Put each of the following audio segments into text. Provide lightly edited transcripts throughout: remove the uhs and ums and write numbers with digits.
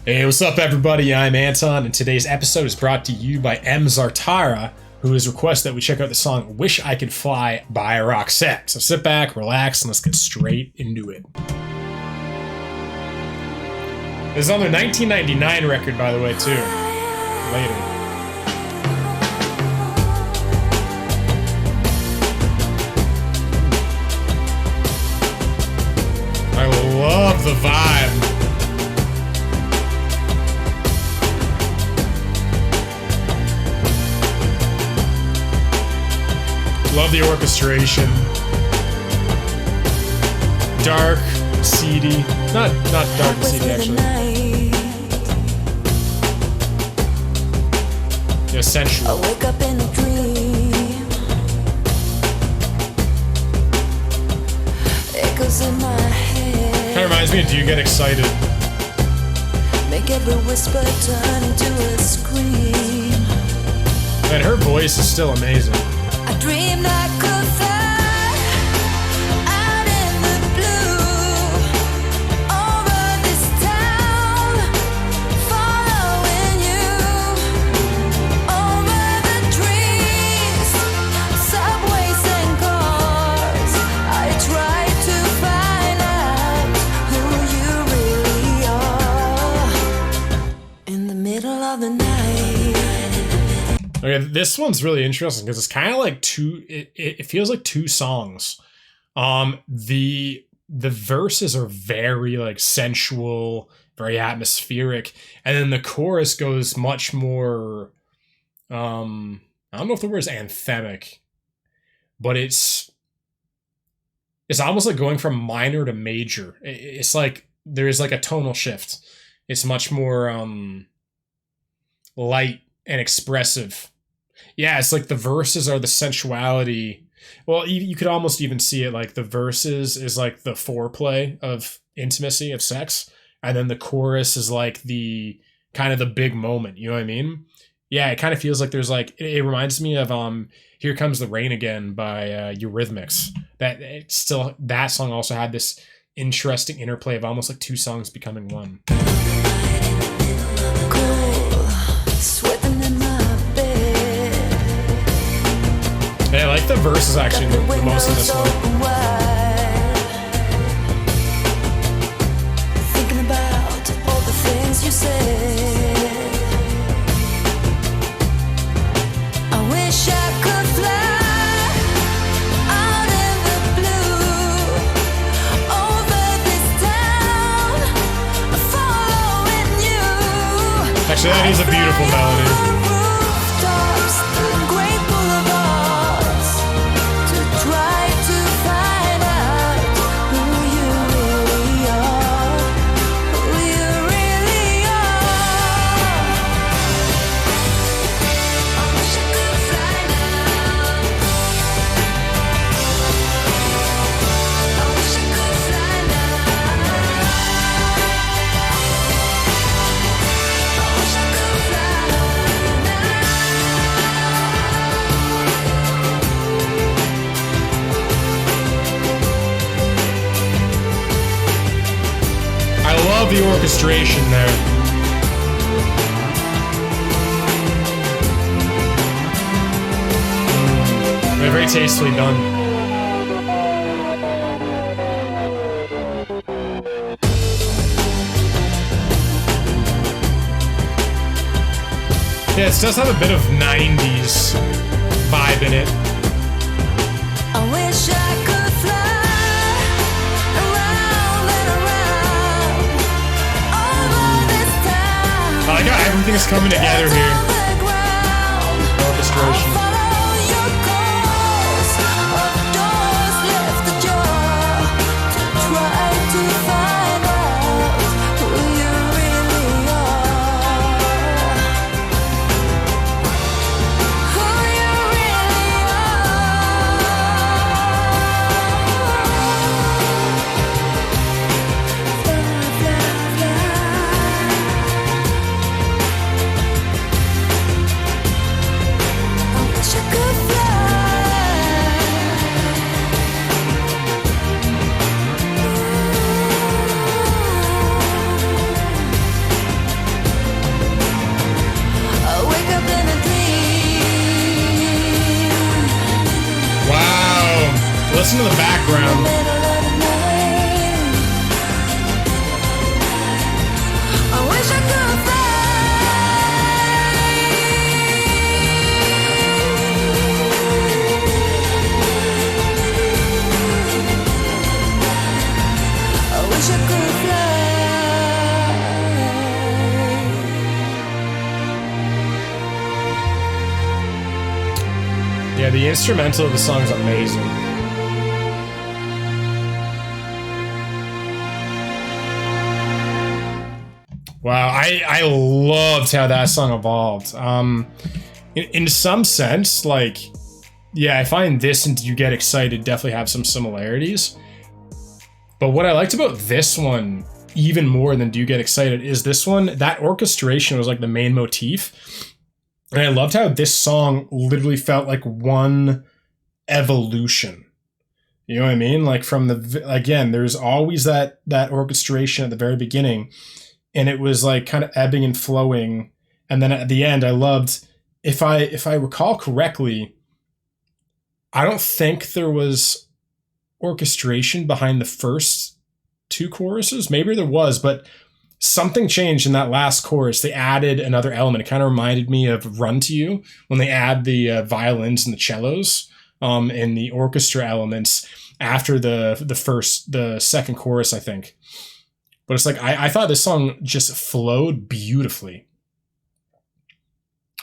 Hey, what's up everybody? I'm Anton, and today's episode is brought to you by M. Zartara, who has requested that we check out the song Wish I Could Fly by Roxette. So sit back, relax, and let's get straight into it. This is on their 1999 record, by the way, too. Later. I love the vibe. Love the orchestration. Dark, seedy. Not dark and seedy, actually. Yeah, sensual. I wake up in a dream. Echoes in my head. Kind of reminds me of Do You Get Excited? Make every whisper turn into a scream. Man, her voice is still amazing. I dreamed I could fly out in the blue over this town, following you over the trees, subways and cars. I tried to find out who you really are in the middle of the night. Okay, this one's really interesting because it's kind of like it feels like two songs. The verses are very like sensual, very atmospheric, and then the chorus goes much more I don't know if the word is anthemic, but it's almost like going from minor to major. It's like there's like a tonal shift. It's much more light and expressive. Yeah, it's like the verses are the sensuality. Well, you could almost even see it like the verses is like the foreplay of intimacy, of sex, and then the chorus is like the kind of the big moment, you know what I mean? Yeah, it kind of feels like there's like, it reminds me of Here Comes the Rain Again by Eurythmics. That song also had this interesting interplay of almost like two songs becoming one. Yeah, I like the verses actually the most in this one. Thinking about all the things you said. I wish I could fly out in the blue over this town, following you. Actually, that is a beautiful melody. I love the orchestration there. They're very tastefully done. Yeah, it does have a bit of 90s vibe in it. I wish I could fly around and around over this town. I like how everything is coming together here. Orchestration. listen to the background. Middle of the night. I wish I could fly. I wish I could fly. Yeah, the instrumental of the song is amazing. Wow, I loved how that song evolved. In some sense, like, yeah, I find this and You Get Excited definitely have some similarities. But what I liked about this one, even more than Do You Get Excited, is this one, that orchestration was like the main motif. And I loved how this song literally felt like one evolution. You know what I mean? Like from the, again, there's always that orchestration at the very beginning, and it was like kind of ebbing and flowing. And then at the end, I loved, if I recall correctly, I don't think there was orchestration behind the first two choruses. Maybe there was, but something changed in that last chorus. They added another element. It kind of reminded me of Run to You when they add the violins and the cellos and the orchestra elements after the second chorus, I think. But it's like, I thought this song just flowed beautifully.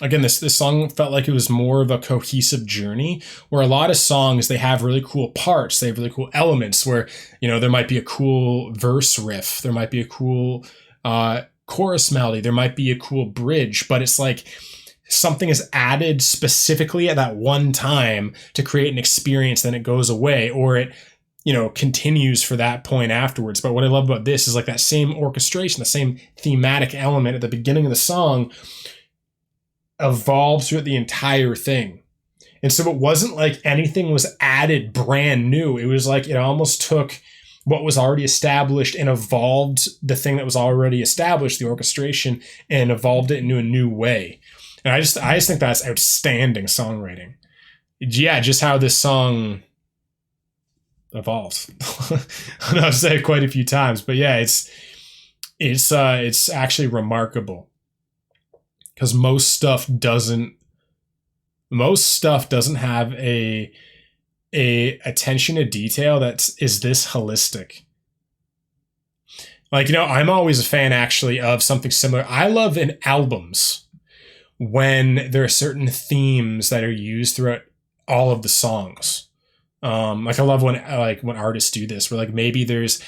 Again, this song felt like it was more of a cohesive journey, where a lot of songs, they have really cool parts, they have really cool elements where, you know, there might be a cool verse riff, there might be a cool chorus melody, there might be a cool bridge, but it's like something is added specifically at that one time to create an experience, then it goes away, or it, you know, continues for that point afterwards. But what I love about this is like that same orchestration, the same thematic element at the beginning of the song evolves throughout the entire thing. And so it wasn't like anything was added brand new. It was like it almost took what was already established and evolved the thing that was already established, the orchestration, and evolved it into a new way. And I just think that's outstanding songwriting. Yeah, just how this song evolves. I know I've said it quite a few times, but yeah, it's actually remarkable. Because most stuff doesn't have a attention to detail that is this holistic. Like, you know, I'm always a fan actually of something similar. I love in albums when there are certain themes that are used throughout all of the songs. Like I love when artists do this, where like maybe there's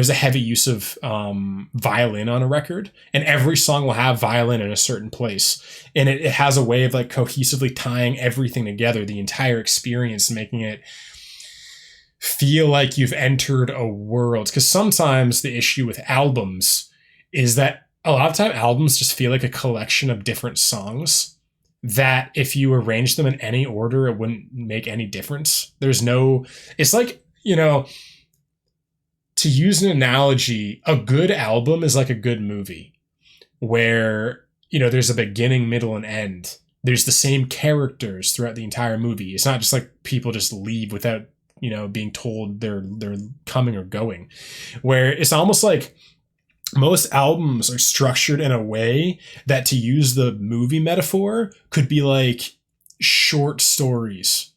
a heavy use of violin on a record, and every song will have violin in a certain place, and it has a way of like cohesively tying everything together, the entire experience, making it feel like you've entered a world. Because sometimes the issue with albums is that a lot of time albums just feel like a collection of different songs that if you arrange them in any order, it wouldn't make any difference. It's like, you know, to use an analogy, a good album is like a good movie where, you know, there's a beginning, middle, and end. There's the same characters throughout the entire movie. It's not just like people just leave without, you know, being told they're coming or going. Where it's almost like most albums are structured in a way that, to use the movie metaphor, could be like short stories.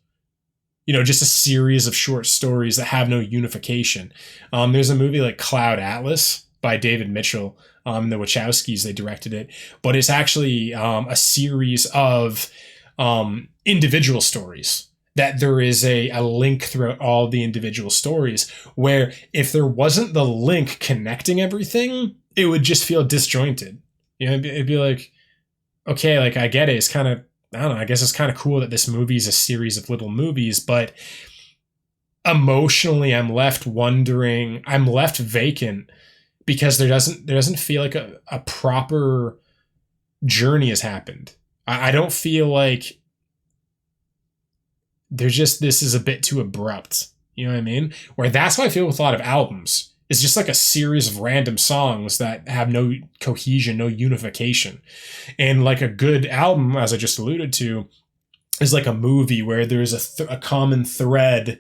You know, just a series of short stories that have no unification. There's a movie like Cloud Atlas by David Mitchell. The Wachowskis, they directed it. But it's actually a series of individual stories. That there is a link throughout all the individual stories, where if there wasn't the link connecting everything, it would just feel disjointed. You know, it'd be like, okay, like I get it. It's kind of, I don't know, I guess it's kind of cool that this movie is a series of little movies, but emotionally I'm left vacant because there doesn't feel like a proper journey has happened. I don't feel like this is a bit too abrupt. You know what I mean? Where that's how I feel with a lot of albums. It's just like a series of random songs that have no cohesion, no unification. And like a good album, as I just alluded to, is like a movie where there's a common thread.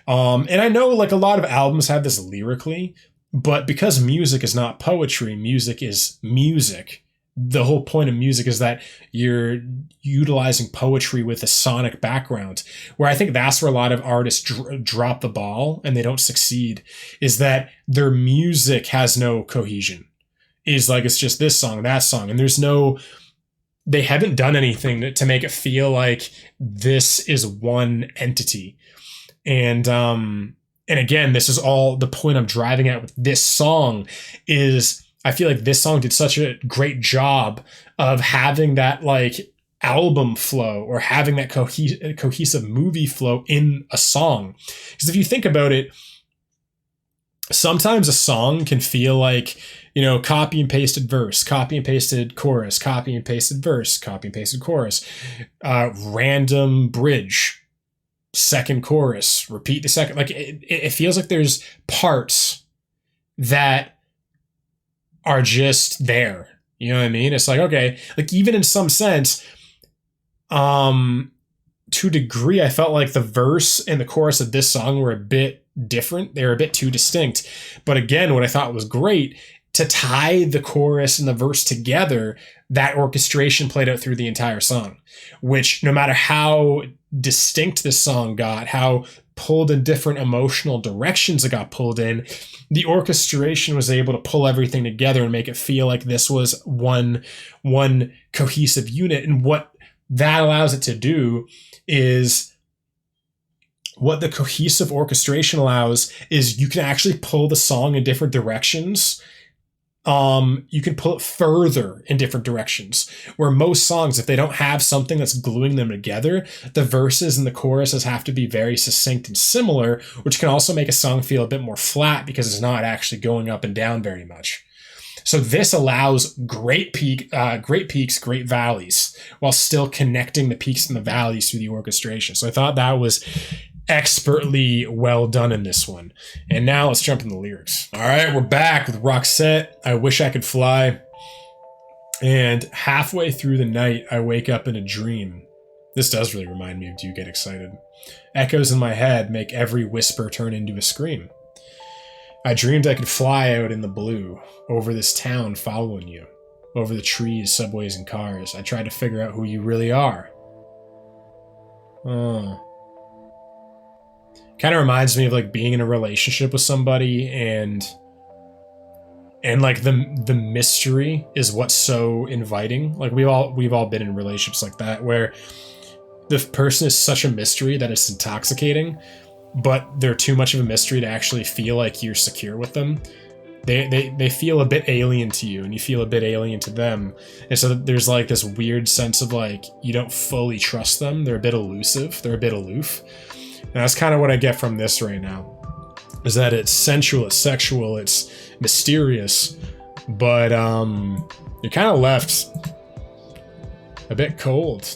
And I know like a lot of albums have this lyrically, but because music is not poetry, music is music. The whole point of music is that you're utilizing poetry with a sonic background, where I think that's where a lot of artists drop the ball and they don't succeed, is that their music has no cohesion. Is like, it's just this song, that song, and they haven't done anything to make it feel like this is one entity. And again, this is all the point I'm driving at with this song is I feel like this song did such a great job of having that like album flow or having that cohesive movie flow in a song. Because if you think about it, sometimes a song can feel like, you know, copy and pasted verse, copy and pasted chorus, copy and pasted verse, copy and pasted chorus, random bridge, second chorus, repeat the second. Like it feels like there's parts that are just there. You know what I mean? It's like, okay, like even in some sense, to a degree, I felt like the verse and the chorus of this song were a bit different. They were a bit too distinct. But again, what I thought was great, to tie the chorus and the verse together, that orchestration played out through the entire song, which no matter how distinct this song got, how pulled in different emotional directions it got pulled in, the orchestration was able to pull everything together and make it feel like this was one cohesive unit. And what that allows it to do is, what the cohesive orchestration allows is you can actually pull the song in different directions. You can pull it further in different directions, where most songs, if they don't have something that's gluing them together, the verses and the choruses have to be very succinct and similar, which can also make a song feel a bit more flat because it's not actually going up and down very much. So this allows great peaks, great valleys, while still connecting the peaks and the valleys through the orchestration. So I thought that was expertly well done in this one. And now let's jump in the lyrics. All right, we're back with Roxette, I Wish I Could Fly. And halfway through the night, I wake up in a dream. This does really remind me of Do You Get Excited? Echoes in my head make every whisper turn into a scream. I dreamed I could fly out in the blue, over this town following you, over the trees, subways, and cars. I tried to figure out who you really are. Kind of reminds me of like being in a relationship with somebody and like the mystery is what's so inviting. Like we've all been in relationships like that where the person is such a mystery that it's intoxicating, but they're too much of a mystery to actually feel like you're secure with them. They feel a bit alien to you and you feel a bit alien to them. And so there's like this weird sense of like you don't fully trust them. They're a bit elusive. They're a bit aloof. And that's kind of what I get from this right now, is that it's sensual, it's sexual, it's mysterious, but you're kind of left a bit cold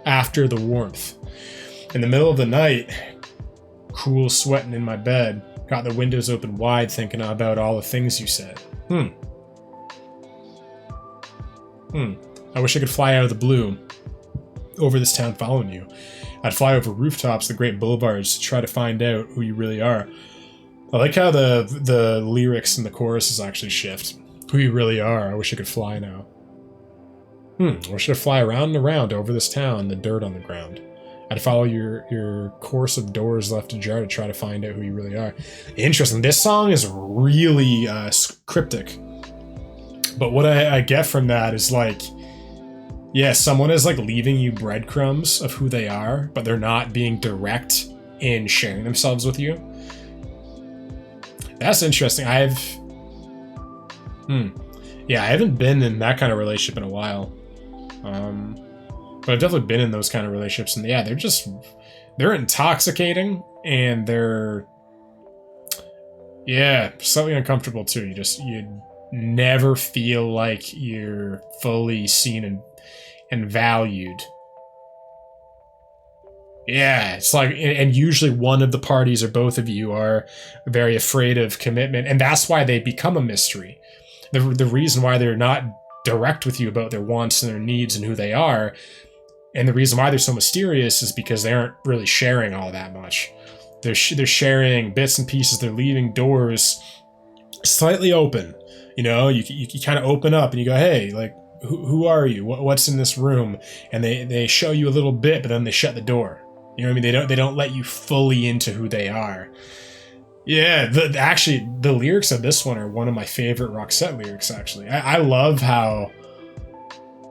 after the warmth. In the middle of the night, cool sweating in my bed, got the windows open wide thinking about all the things you said. I wish I could fly out of the blue over this town following you. I'd fly over rooftops, the great boulevards, to try to find out who you really are. I like how the lyrics and the choruses actually shift. Who you really are. I wish I could fly now. I wish I could fly around and around over this town, the dirt on the ground. I'd follow your course of doors left ajar to try to find out who you really are. Interesting. This song is really cryptic. But what I get from that is like, yeah, someone is like leaving you breadcrumbs of who they are, but they're not being direct in sharing themselves with you. That's interesting. I haven't been in that kind of relationship in a while. But I've definitely been in those kind of relationships, and yeah, they're intoxicating, and they're slightly uncomfortable too. You never feel like you're fully seen and valued. Yeah, it's like, and usually one of the parties or both of you are very afraid of commitment, and that's why they become a mystery. The reason why they're not direct with you about their wants and their needs and who they are And the reason why they're so mysterious is because they aren't really sharing all that much. They're sharing bits and pieces. They're leaving doors slightly open. You know, you kind of open up and you go, hey, like, who are you? What's in this room? And they show you a little bit, but then they shut the door. You know what I mean? They don't let you fully into who they are. Yeah, actually, the lyrics of this one are one of my favorite Roxette lyrics, actually. I love how,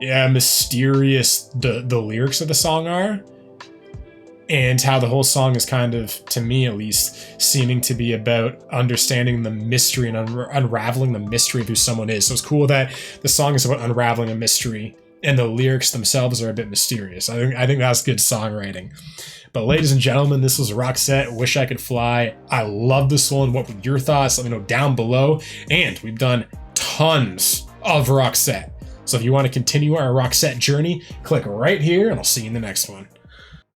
mysterious the lyrics of the song are, and how the whole song is kind of, to me at least, seeming to be about understanding the mystery and unraveling the mystery of who someone is. So it's cool that the song is about unraveling a mystery, and the lyrics themselves are a bit mysterious. I think that's good songwriting. But ladies and gentlemen, this was Roxette, Wish I Could Fly. I love this one. What were your thoughts? Let me know down below. And we've done tons of Roxette. So if you want to continue our Roxette journey, click right here and I'll see you in the next one.